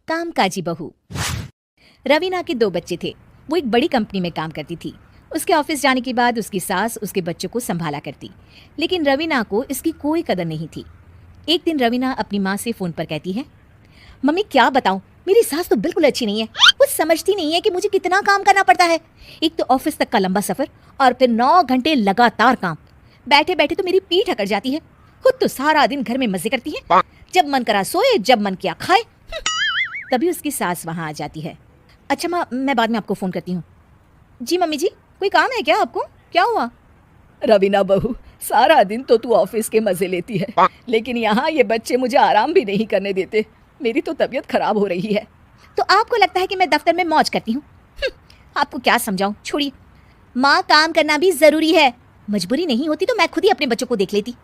कामकाजी बहू। रवीना के 2 बच्चे थे। वो एक बड़ी कंपनी में काम करती थी। उसके ऑफिस जाने के बाद उसकी सास उसके बच्चों को संभाला करती, लेकिन रवीना को इसकी कोई कदर नहीं थी। एक दिन रवीना अपनी माँ से फोन पर कहती है, मम्मी क्या बताऊं, मेरी सास तो बिल्कुल अच्छी नहीं है। वो समझती नहीं है कि मुझे कितना काम करना पड़ता है। एक तो ऑफिस तक का लंबा सफर और फिर 9 घंटे लगातार काम। बैठे बैठे तो मेरी पीठ अकड़ जाती है। खुद तो सारा दिन घर में मजे करती है, जब मन करा सोए, जब मन किया खाए। तभी उसकी सास वहां आ जाती है। अच्छा माँ, मैं बाद में आपको फोन करती हूँ। जी मम्मी जी, कोई काम है क्या आपको? क्या हुआ? रवीना बहू, सारा दिन तो तू ऑफिस के मजे लेती है, लेकिन यहाँ ये बच्चे मुझे आराम भी नहीं करने देते। मेरी तो तबीयत खराब हो रही है। तो आपको लगता है कि मैं दफ्तर में मौज करती हूँ? आपको क्या समझाऊं, छोड़िए। माँ, काम करना भी जरूरी है। मजबूरी नहीं होती तो मैं खुद ही अपने बच्चों को देख लेती।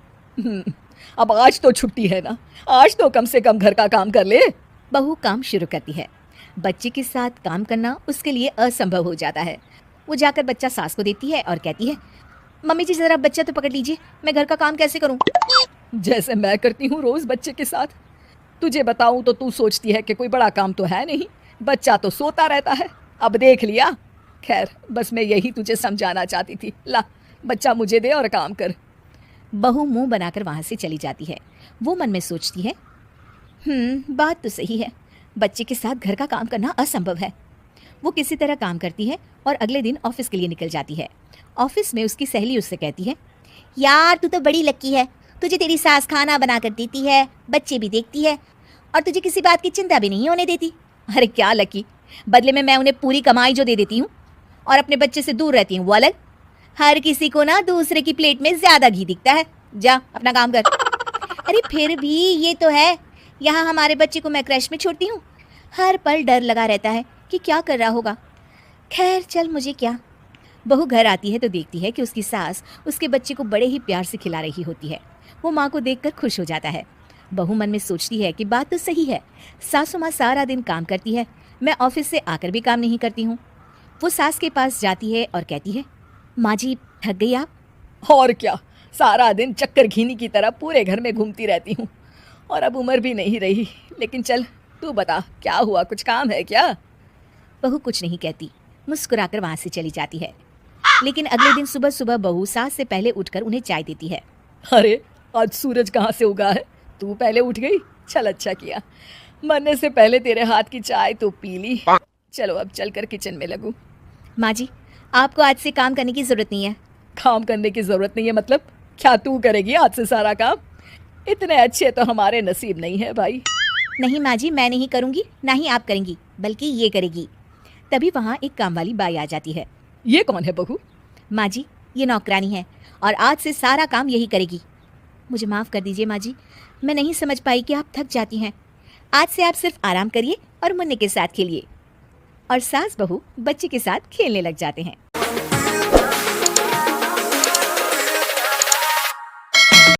अब आज तो छुट्टी है ना, आज तो कम से कम घर का काम कर ले। बहू काम शुरू करती है। बच्चे के साथ काम करना उसके लिए असंभव हो जाता है। वो जाकर बच्चा सास को देती है और कहती है, मम्मी जी जरा बच्चा तो पकड़ लीजिए, मैं घर का काम कैसे करूं? जैसे मैं करती हूँ रोज बच्चे के साथ। तुझे बताऊं तो तू सोचती है कि कोई बड़ा काम तो है नहीं, बच्चा तो सोता रहता है। अब देख लिया। खैर, बस मैं यही तुझे समझाना चाहती थी। ला, बच्चा मुझे दे और काम कर। बहू मुंह बनाकर वहां से चली जाती है। वो मन में सोचती है, बात तो सही है, बच्चे के साथ घर का काम करना असंभव है। वो किसी तरह काम करती है और अगले दिन ऑफिस के लिए निकल जाती है। ऑफिस में उसकी सहेली उससे कहती है, यार तू तो बड़ी लक्की है, तुझे तेरी सास खाना बना कर देती है, बच्चे भी देखती है और तुझे किसी बात की चिंता भी नहीं होने देती। अरे क्या लकी, बदले में मैं उन्हें पूरी कमाई जो दे देती हूँ और अपने बच्चे से दूर रहती हूँ वो अलग। हर किसी को ना दूसरे की प्लेट में ज्यादा घी दिखता है। जा अपना काम कर। अरे फिर भी ये तो है, यहाँ हमारे बच्चे को मैं क्रैश में छोड़ती हूँ, हर पल डर लगा रहता है कि क्या कर रहा होगा। खैर चल, मुझे क्या। बहू घर आती है तो देखती है कि उसकी सास उसके बच्चे को बड़े ही प्यार से खिला रही होती है। वो माँ को देखकर खुश हो जाता है। बहू मन में सोचती है कि बात तो सही है, सासू माँ सारा दिन काम करती है, मैं ऑफिस से आकर भी काम नहीं करती हूँ। वो सास के पास जाती है और कहती है, माँ जी थक गई आप? और क्या, सारा दिन चक्कर घीनी की तरह पूरे घर में घूमती रहती हूँ और अब उम्र भी नहीं रही। लेकिन चल तू बता, क्या हुआ, कुछ काम है क्या? बहू कुछ नहीं कहती, मुस्कुराकर वहां से चली जाती है। लेकिन अगले दिन सुबह सुबह बहू सास से पहले उठकर उन्हें चाय देती है। अरे आज सूरज कहाँ से उगा है, तू पहले उठ गई। चल अच्छा किया, मरने से पहले तेरे हाथ की चाय तो पी ली। चलो अब चलकर किचन में लगूं। माँ जी, आपको आज से काम करने की जरूरत नहीं है। काम करने की जरूरत नहीं है मतलब? क्या तू करेगी आज से सारा काम? इतने अच्छे तो हमारे नसीब नहीं है भाई। नहीं माँ जी, मैं नहीं करूँगी, ना ही आप करेंगी, बल्कि ये करेगी। तभी वहाँ एक काम वाली बाई आ जाती है। ये कौन है बहू? माँ जी, ये नौकरानी है और आज से सारा काम यही करेगी। मुझे माफ़ कर दीजिए माँ जी, मैं नहीं समझ पाई कि आप थक जाती हैं। आज से आप सिर्फ आराम करिए और मुन्ने के साथ खेलिए। और सास बहू बच्चे के साथ खेलने लग जाते हैं।